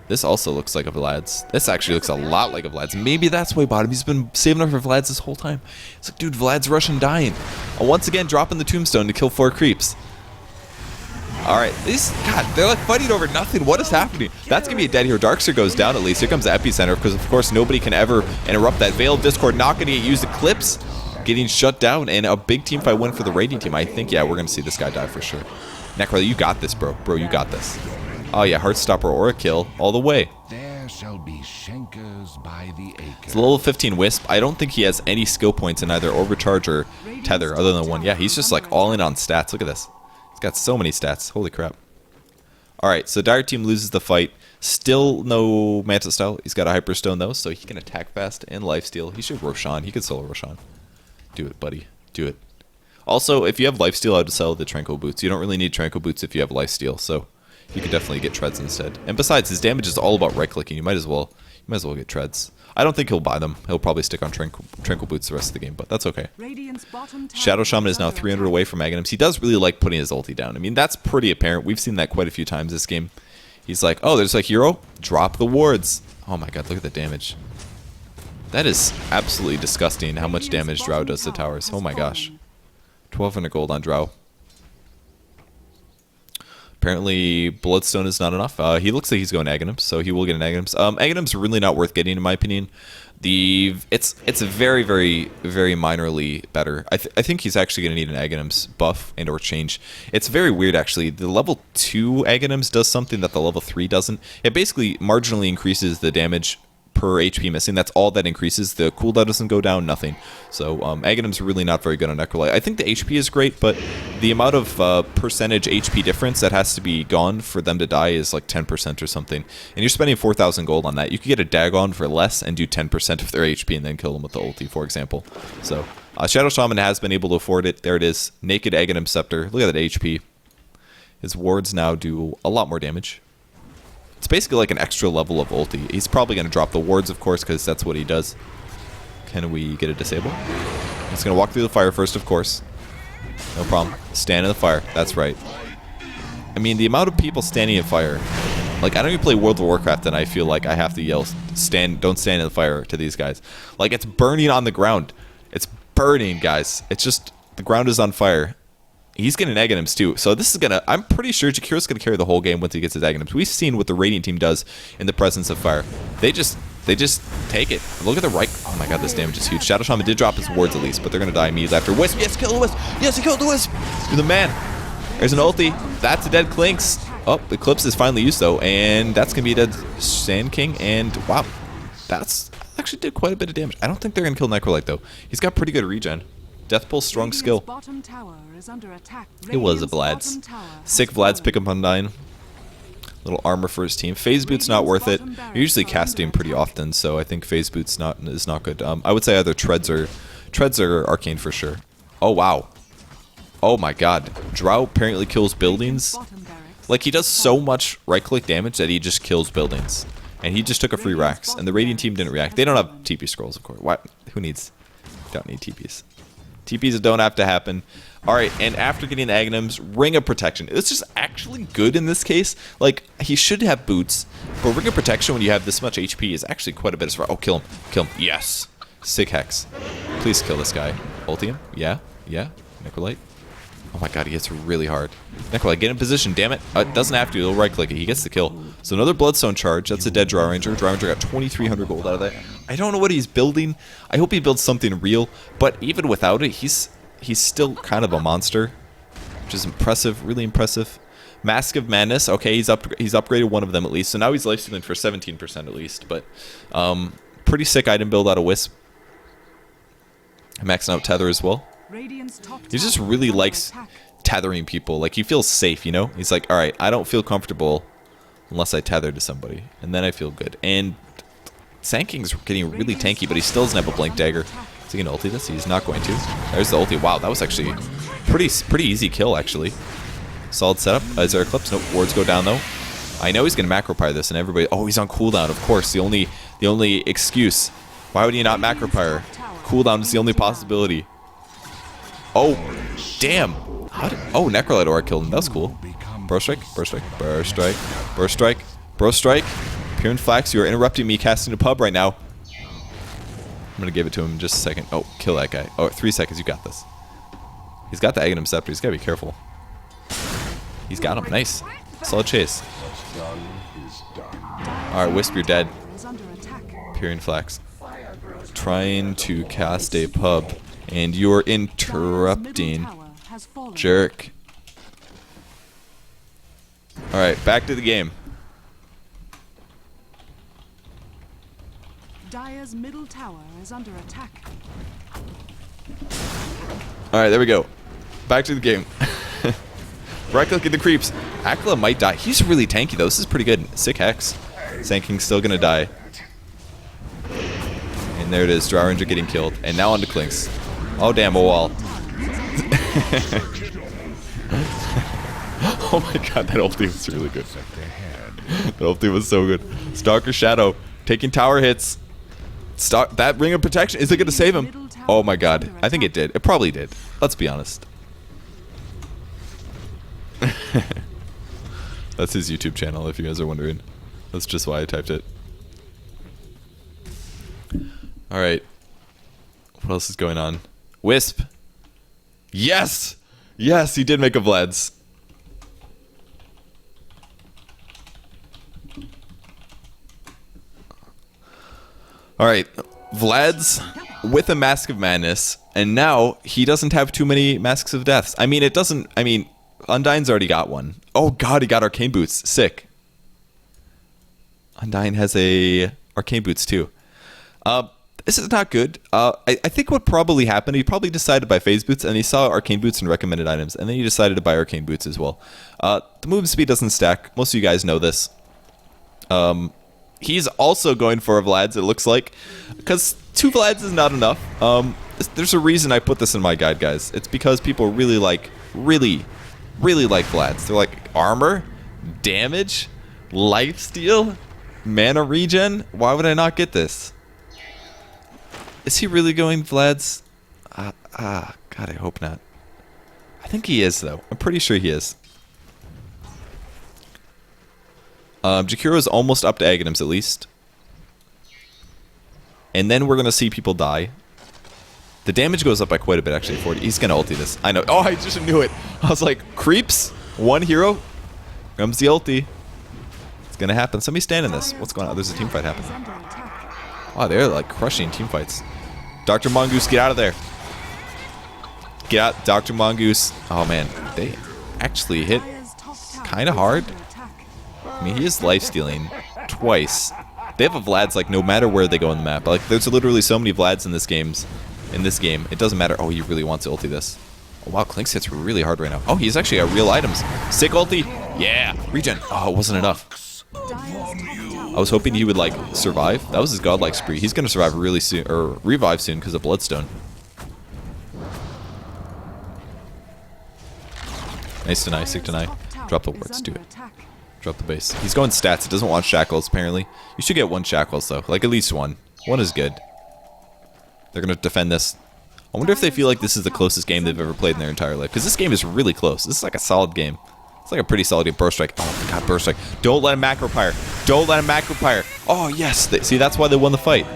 This also looks like a Vlad's. This actually looks a lot like a Vlad's. Maybe that's why Bottomy's been saving up for Vlad's this whole time. It's like, dude, Vlad's Russian dying. Once again, dropping the tombstone to kill 4 creeps. Alright, God, they're like fighting over nothing. What is happening? That's going to be a dead hero. Darkseer goes down at least. Here comes the Epicenter, because of course nobody can ever interrupt that. Veiled Discord not going to get used. Eclipse getting shut down, and a big team fight win for the Radiant team. I think, yeah, we're going to see this guy die for sure. Necro, you got this, bro. Bro, you got this. Oh yeah, Heartstopper or a kill all the way. There shall be Schenkers by the acre. It's a level 15 Wisp. I don't think he has any skill points in either Overcharge or Tether other than 1. Yeah, he's just like all in on stats. Look at this. He's got so many stats. Holy crap. Alright, so Dire Team loses the fight. Still no Manta Style. He's got a Hyperstone though, so he can attack fast and lifesteal. He should Roshan. He could solo Roshan. Do it, buddy. Do it. Also, if you have lifesteal, I would sell the Tranquil Boots. You don't really need Tranquil Boots if you have lifesteal, so... You could definitely get treads instead. And besides, his damage is all about right-clicking. You might as well get treads. I don't think he'll buy them. He'll probably stick on Tranquil Boots the rest of the game, but that's okay. Shadow Shaman is now 300 away from Magnums. He does really like putting his ulti down. I mean, that's pretty apparent. We've seen that quite a few times this game. He's like, oh, there's a hero? Drop the wards. Oh my god, look at the damage. That is absolutely disgusting how much damage Drow does to towers. Oh my gosh. 1,200 gold on Drow. Apparently, Bloodstone is not enough. He looks like he's going Aghanims, so he will get an Aghanims. Aghanims are really not worth getting, in my opinion. It's very, very, very minorly better. I think he's actually going to need an Aghanims buff and or change. It's very weird, actually. The level 2 Aghanims does something that the level 3 doesn't. It basically marginally increases the damage per HP missing. That's all that increases. The cooldown doesn't go down, nothing. So Aghanims are really not very good on Necrolite. I think the HP is great, but the amount of percentage HP difference that has to be gone for them to die is like 10% or something. And you're spending 4,000 gold on that. You could get a Dagon for less and do 10% of their HP and then kill them with the ulti, for example. So Shadow Shaman has been able to afford it. There it is. Naked Aghanim Scepter. Look at that HP. His wards now do a lot more damage. It's basically like an extra level of ulti. He's probably going to drop the wards, of course, because that's what he does. Can we get a disable? He's going to walk through the fire first, of course. No problem. Stand in the fire. That's right. I mean, the amount of people standing in fire. Like, I don't even play World of Warcraft, and I feel like I have to yell, don't stand in the fire to these guys. Like, it's burning on the ground. It's burning, guys. It's just, the ground is on fire. He's getting Aghanims too. So this is going to... I'm pretty sure Jakiro's going to carry the whole game once he gets his Aghanims. We've seen what the Radiant team does in the presence of fire. They just take it. Look at the right... Oh my god, this damage is huge. Shadow Shaman did drop his wards at least, but they're going to die immediately after. Wisp! Yes, kill the Wisp! Yes, he killed the Wisp! You're the man. There's an ulti. That's a dead Clinks. Oh, Eclipse is finally used though, and that's going to be a dead Sand King, and wow. That's... actually did quite a bit of damage. I don't think they're going to kill Necrolite though. He's got pretty good regen. Death Pulse, strong skill. It was a Vlad's. Sick Vlad's pick up Undyne. Little armor for his team. Phase Boot's not worth it. You're usually casting pretty often, so I think Phase Boot's is not good. I would say either Treads or Arcane for sure. Oh wow. Oh my god. Drow apparently kills buildings. Like, he does so much right-click damage that he just kills buildings. And he just took a free Rax, and the Radiant team didn't react. They don't have TP scrolls, of course. What? Who needs? Don't need TPs. TPs don't have to happen. Alright, and after getting Aghanims, Ring of Protection. It's just actually good in this case. Like, he should have boots, but Ring of Protection when you have this much HP is actually quite a bit of... Oh, kill him. Kill him. Yes. Sick Hex. Please kill this guy. Ulti him. Yeah. Yeah. Necrolite. Oh my god, he hits really hard. Necrolite, get in position, damn it. It doesn't have to, he'll right click it. He gets the kill. So another Bloodstone charge. That's a dead Draw Ranger. Draw Ranger got 2,300 gold out of that. I don't know what he's building. I hope he builds something real. But even without it, he's still kind of a monster. Which is impressive, really impressive. Mask of Madness. Okay, he's upgraded one of them at least. So now he's lifestealing for 17% at least. But pretty sick item build out of Wisp. Maxing out Tether as well. He just really likes tethering people. Like, he feels safe, you know? He's like, alright, I don't feel comfortable unless I tether to somebody. And then I feel good. And Sanking's getting really tanky, but he still doesn't have a Blink Dagger. Is he going to ulti this? He's not going to. There's the ulti. Wow, that was actually pretty easy kill, actually. Solid setup. Is there Eclipse? Nope. Wards go down, though. I know he's going to macro pyre this, and everybody... Oh, he's on cooldown, of course. The only excuse. Why would he not macro pyre? Cooldown is the only possibility. Oh, damn. Oh, Necrolite Aura killed him. That was cool. Burst strike, burst strike, burst strike, burst strike, burst strike. Pure and Flax, you are interrupting me casting a pub right now. I'm going to give it to him in just a second. Oh, kill that guy. Oh, 3 seconds. You got this. He's got the Aghanim Scepter. He's got to be careful. He's got him. Nice. Solid chase. Alright, Wisp, you're dead. Pure and Flax. Trying to cast a pub. And you're interrupting. Jerk. Alright, back to the game. Dire's middle tower is under attack. Alright, there we go. Back to the game. Right click at the creeps. Aquila might die. He's really tanky though. This is pretty good. Sick Hex. Sanking's still gonna die. And there it is. Drow Ranger getting killed. And now on to Clinks. Oh damn, a wall. Oh my god, that ulti was really good. That ulti was so good. Stalker Shadow taking tower hits. That ring of protection, is it gonna save him? Oh my god, I think it did. It probably did. Let's be honest. That's his YouTube channel, if you guys are wondering. That's just why I typed it. Alright. What else is going on? Wisp. Yes! Yes, he did make a Vlad's. Alright. Vlad's with a Mask of Madness, and now he doesn't have too many Masks of Deaths. I mean, it doesn't... I mean, Undyne's already got one. Oh god, he got Arcane Boots. Sick. Undyne has a Arcane Boots too. This is not good. I think what probably happened, he probably decided to buy Phase Boots, and he saw Arcane Boots and recommended items, and then he decided to buy Arcane Boots as well. The movement speed doesn't stack. Most of you guys know this. He's also going for a Vlad's, it looks like, because 2 Vlad's is not enough. There's a reason I put this in my guide, guys. It's because people really like Vlad's. They're like, armor, damage, lifesteal, mana regen. Why would I not get this? Is he really going Vlad's? God, I hope not. I think he is, though. I'm pretty sure he is. Jakiro's almost up to Aghanims, at least. And then we're going to see people die. The damage goes up by quite a bit, actually. 40. He's going to ulti this. I know. Oh, I just knew it. I was like, creeps? One hero? Comes the ulti. It's going to happen. Somebody stand in this. What's going on? There's a team fight happening. Wow, they're like crushing team fights. Dr. Mongoose, get out of there. Get out, Dr. Mongoose. Oh man, they actually hit kind of hard. I mean, he is life-stealing twice. They have a Vlad's like no matter where they go on the map. Like there's literally so many Vlad's in this game. It doesn't matter. Oh, he really wants to ulti this. Oh wow, Clinks hits really hard right now. Oh, he's actually got real items. Sick ulti. Yeah, regen. Oh, it wasn't enough. I was hoping he would like survive. That was his godlike spree. He's gonna survive really soon, or revive soon because of Bloodstone. Nice deny, sick deny. Drop the wards, do it. Drop the base. He's going stats. It doesn't want shackles apparently. You should get 1 shackles though, like at least 1. 1 is good. They're gonna defend this. I wonder if they feel like this is the closest game they've ever played in their entire life, because this game is really close. This is like a solid game. It's like a pretty solid game. Burst strike. Oh my god, burst strike. Don't let him macro pyre. Don't let him macro pyre. Oh yes. See, that's why they won the fight.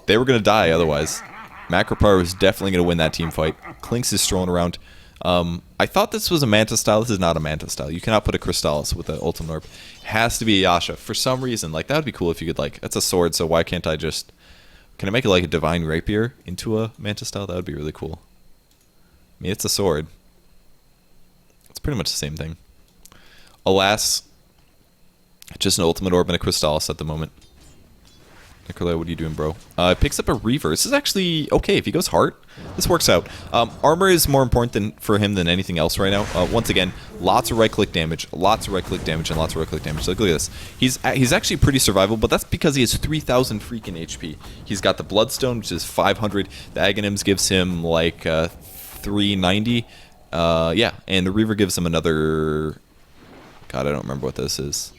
They were going to die otherwise. Macro pyre was definitely going to win that team fight. Clinks is strolling around. I thought this was a Manta style. This is not a Manta style. You cannot put a Crystallis with an Ultimate Orb. It has to be a Yasha. For some reason, like, that would be cool if you could, like, it's a sword, so why can't I just... Can I make it like a Divine Rapier into a Manta style? That would be really cool. I mean, it's a sword. It's pretty much the same thing. Alas, just an Ultimate Orb and a Crystallis at the moment. Nikolai, what are you doing, bro? Picks up a Reaver. This is actually okay. If he goes Heart, this works out. Armor is more important for him than anything else right now. Once again, lots of right-click damage, lots of right-click damage, and lots of right-click damage. So look at this. He's actually pretty survivable, but that's because he has 3,000 freaking HP. He's got the Bloodstone, which is 500. The Aghanims gives him like 390. Yeah, and the Reaver gives him another... God, I don't remember what this is.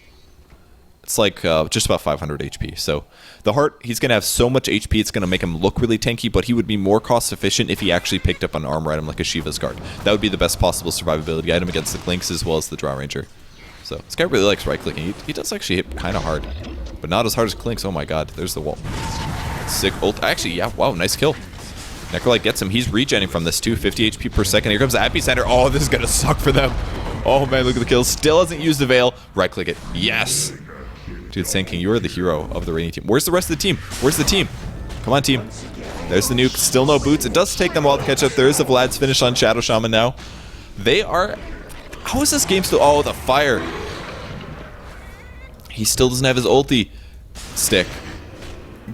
It's like just about 500 HP. So the Heart, he's going to have so much HP, it's going to make him look really tanky, but he would be more cost efficient if he actually picked up an armor item like a Shiva's Guard. That would be the best possible survivability item against the Clinks as well as the Draw Ranger. So this guy really likes right-clicking. He does actually hit kind of hard, but not as hard as Clinks. Oh my god, there's the wall. Sick ult. Actually, yeah, wow, nice kill. Necrolite gets him. He's regenning from this too, 50 HP per second. Here comes the Epicenter. Oh, this is going to suck for them. Oh man, look at the kills. Still hasn't used the Veil. Right-click it. Yes. Dude, Sand King, you are the hero of the Radiant team. Where's the rest of the team? Where's the team? Come on, team. There's the nuke. Still no boots. It does take them a while to catch up. There is a Vlad's finish on Shadow Shaman now. They are... How is this game still... Oh, the fire. He still doesn't have his ulti. Stick.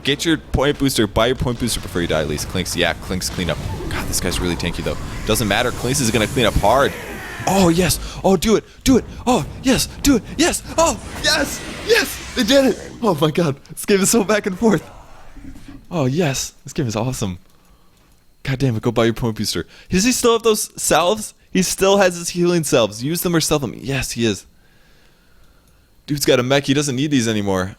Get your point booster. Buy your point booster before you die, at least. Clinks, yeah, Clinks clean up. God, this guy's really tanky, though. Doesn't matter. Clinks is going to clean up hard. Oh, yes. Oh, do it. Do it. Oh, yes. Do it. Yes. Oh, yes. Yes. They did it. Oh, my God. This game is so back and forth. Oh, yes. This game is awesome. God damn it. Go buy your point booster. Does he still have those salves? He still has his healing salves. Use them or sell them. Yes, he is. Dude's got a mech. He doesn't need these anymore.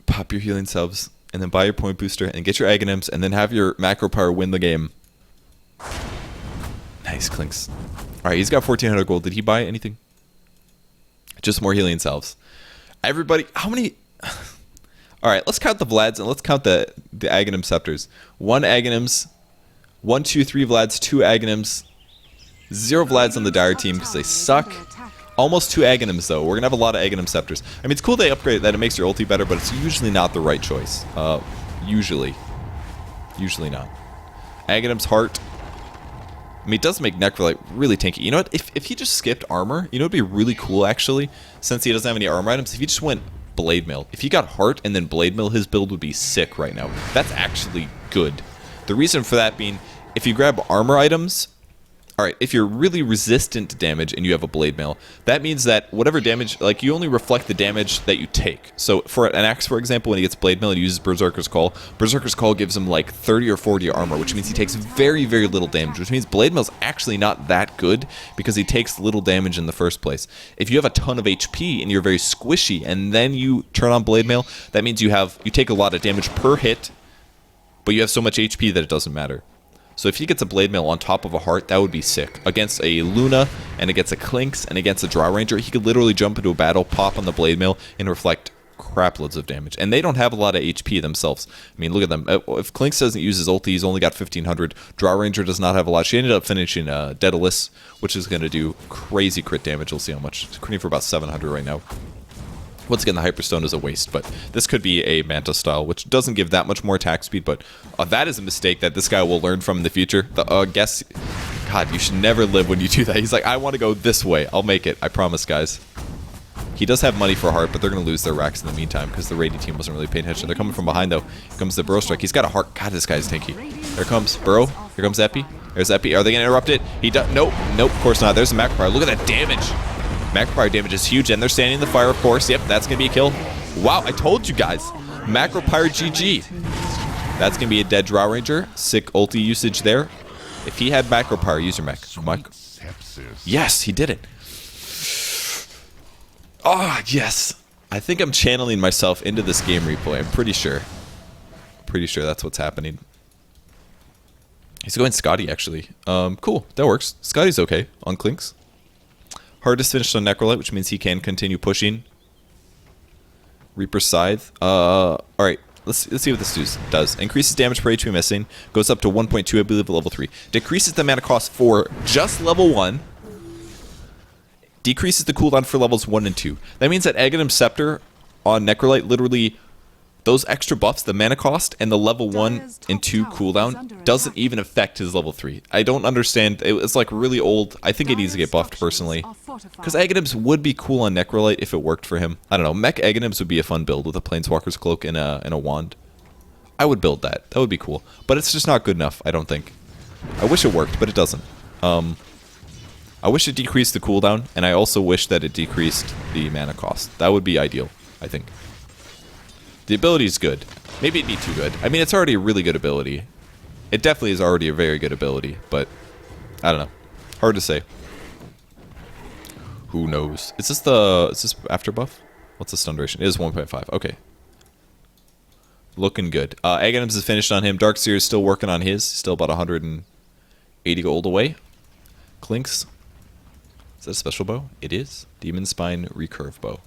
Pop your healing salves and then buy your point booster and get your Aghanims and then have your macro power win the game. Nice, Clinks. All right, he's got 1,400 gold. Did he buy anything? Just more healing salves. Everybody, how many? All right, let's count the Vlads and let's count the Aghanim Scepters. 1 Aghanims, 1, 2, 3 Vlads, 2 Aghanims, 0 Vlads on the Dire team because they suck. Almost 2 Aghanims though. We're gonna have a lot of Aghanim Scepters. I mean, it's cool they upgrade that it makes your ulti better, but it's usually not the right choice. Usually not. Aghanim's Heart. I mean, it does make Necrolite really tanky. You know what? If he just skipped armor, you know, it'd be really cool actually. Since he doesn't have any armor items, if he just went Blade Mail. If he got Heart and then Blade Mail, his build would be sick right now. That's actually good. The reason for that being, if you grab armor items, alright, if you're really resistant to damage and you have a Blade Mail, that means that whatever damage, like, you only reflect the damage that you take. So for an axe, for example, when he gets Blade Mail and uses Berserker's Call gives him like 30 or 40 armor, which means he takes very, very little damage, which means Blade Mail's actually not that good because he takes little damage in the first place. If you have a ton of HP and you're very squishy and then you turn on Blade Mail, that means you take a lot of damage per hit, but you have so much HP that it doesn't matter. So if he gets a Blade Mail on top of a Heart, that would be sick. Against a Luna, and against a Clinks, and against a Draw Ranger, he could literally jump into a battle, pop on the Blade Mail, and reflect crap loads of damage. And they don't have a lot of HP themselves. I mean, look at them. If Clinks doesn't use his ulti, he's only got 1,500. Draw Ranger does not have a lot. She ended up finishing Daedalus, which is going to do crazy crit damage. We'll see how much. It's critting for about 700 right now. Once again, the Hyperstone is a waste, but this could be a Manta style, which doesn't give that much more attack speed, but that is a mistake that this guy will learn from in the future. God, you should never live when you do that. He's like, I want to go this way. I'll make it. I promise, guys. He does have money for Heart, but they're going to lose their racks in the meantime because the Radiant team wasn't really paying attention. They're coming from behind, though. Here comes the Burrow Strike. He's got a Heart. God, this guy's tanky. There comes Burrow. Here comes Epi. There's Epi. Are they going to interrupt it? He does. Nope. Nope, of course not. There's the Macro Power. Look at that damage. Macro Power damage is huge, and they're standing in the fire, of course. Yep, that's going to be a kill. Wow, I told you guys. Macro Power GG. That's going to be a dead Draw Ranger. Sick ulti usage there. If he had Macro Power, use your mech. Yes, he did it. Oh, yes. I think I'm channeling myself into this game replay. I'm pretty sure. Pretty sure that's what's happening. He's going Scotty, actually. Cool, that works. Scotty's okay on Clinks. Hardest finished on Necrolite, which means he can continue pushing. Reaper Scythe. Alright, let's see what this does. Increases damage per HP missing. Goes up to 1.2, I believe, at level 3. Decreases the mana cost for just level 1. Decreases the cooldown for levels 1 and 2. That means that Aghanim Scepter on Necrolite, literally, those extra buffs, the mana cost, and the level 1 and 2 cooldown doesn't even affect his level 3. I don't understand. It's like really old. I think it needs to get buffed personally. Because Aghanims would be cool on Necrolite if it worked for him. I don't know. Mech Aghanims would be a fun build with a Planeswalker's Cloak and a wand. I would build that. That would be cool. But it's just not good enough, I don't think. I wish it worked, but it doesn't. I wish it decreased the cooldown, and I also wish that it decreased the mana cost. That would be ideal, I think. The ability is good. Maybe it'd be too good. I mean, it's already a really good ability. It definitely is already a very good ability, but I don't know. Hard to say. Who knows? Is this after buff? What's the stun duration? It is 1.5. Okay. Looking good. Aghanims is finished on him. Darkseer is still working on his. Still about 180 gold away. Clinks. Is that a special bow? It is. Demon Spine Recurve Bow.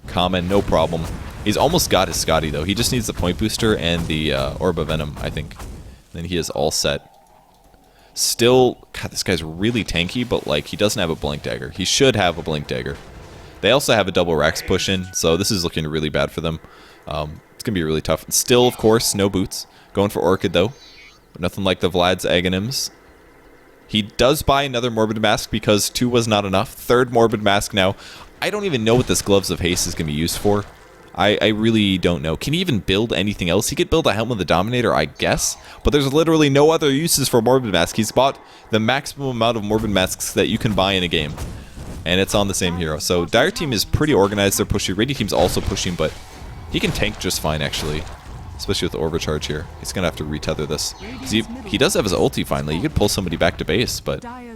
Common, no problem. He's almost got his Scotty, though. He just needs the point booster and the Orb of Venom, I think. Then he is all set. Still, God, this guy's really tanky, but like he doesn't have a Blink Dagger. He should have a Blink Dagger. They also have a double Rax push in, so this is looking really bad for them. It's going to be really tough. Still, of course, no boots. Going for Orchid, though. But nothing like the Vlad's Aghanims. He does buy another Morbid Mask because 2 was not enough. 3rd Morbid Mask now. I don't even know what this Gloves of Haste is going to be used for. I really don't know. Can he even build anything else? He could build a Helm of the Dominator, I guess. But there's literally no other uses for Morbid Mask. He's bought the maximum amount of Morbid Masks that you can buy in a game. And it's on the same hero. So Dire Team is pretty organized. They're pushing. Radiant Team's also pushing, but he can tank just fine, actually. Especially with the Overcharge here. He's going to have to retether this. He does have his ulti finally. He could pull somebody back to base, but they're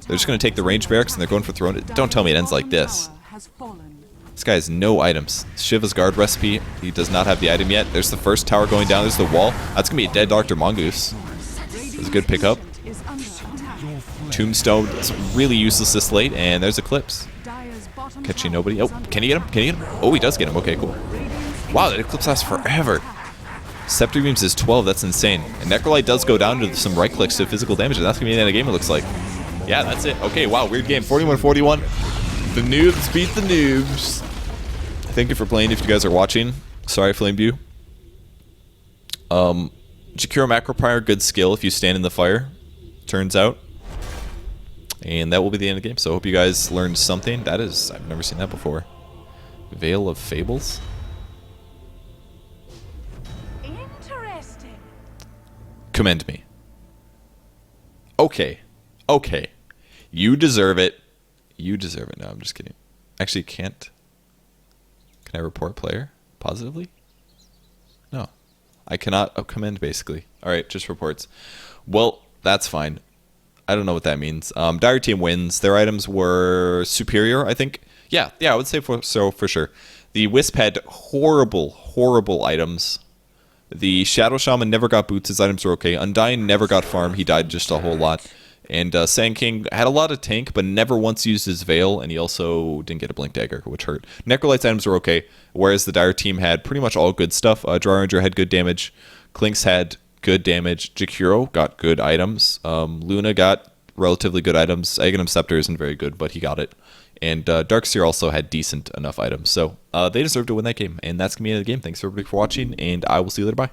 just going to take the range barracks and they're going for throne. Don't tell me it ends like this. This guy has no items. Shiva's guard recipe. He does not have the item yet. There's the first tower going down. There's the wall. That's going to be a dead Dr. Mongoose. That's a good pickup. Tombstone is really useless this late, and there's Eclipse. Catching nobody. Oh, can he get him? Can he get him? Oh, he does get him. Okay, cool. Wow, that Eclipse lasts forever. Scepter Beams is 12. That's insane. And Necrolite does go down to some right clicks to physical damage, and that's going to be the end of the game, it looks like. Yeah, that's it. Okay, wow, weird game. 41-41. The noobs beat the noobs. Thank you for playing if you guys are watching. Sorry I flamed you. Jakiro Macro Prior, good skill if you stand in the fire. Turns out. And that will be the end of the game. So I hope you guys learned something. That is, I've never seen that before. Veil of Fables. Interesting. Commend me. Okay. Okay. You deserve it. You deserve it. No, I'm just kidding. Actually, can't. Can I report player positively? No. I cannot commend, basically. All right, just reports. Well, that's fine. I don't know what that means. Dire Team wins. Their items were superior, I think. Yeah, I would say so for sure. The Wisp had horrible, horrible items. The Shadow Shaman never got boots. His items were okay. Undying never got farm. He died just a whole lot. And Sand King had a lot of tank, but never once used his Veil, and he also didn't get a Blink Dagger, which hurt. Necrolite's items were okay, whereas the Dire Team had pretty much all good stuff. Draw Ranger had good damage. Clinks had good damage. Jakiro got good items. Luna got relatively good items. Aghanim Scepter isn't very good, but he got it. And Darkseer also had decent enough items. So they deserve to win that game, and that's going to be the end of the game. Thanks everybody for watching, and I will see you later. Bye.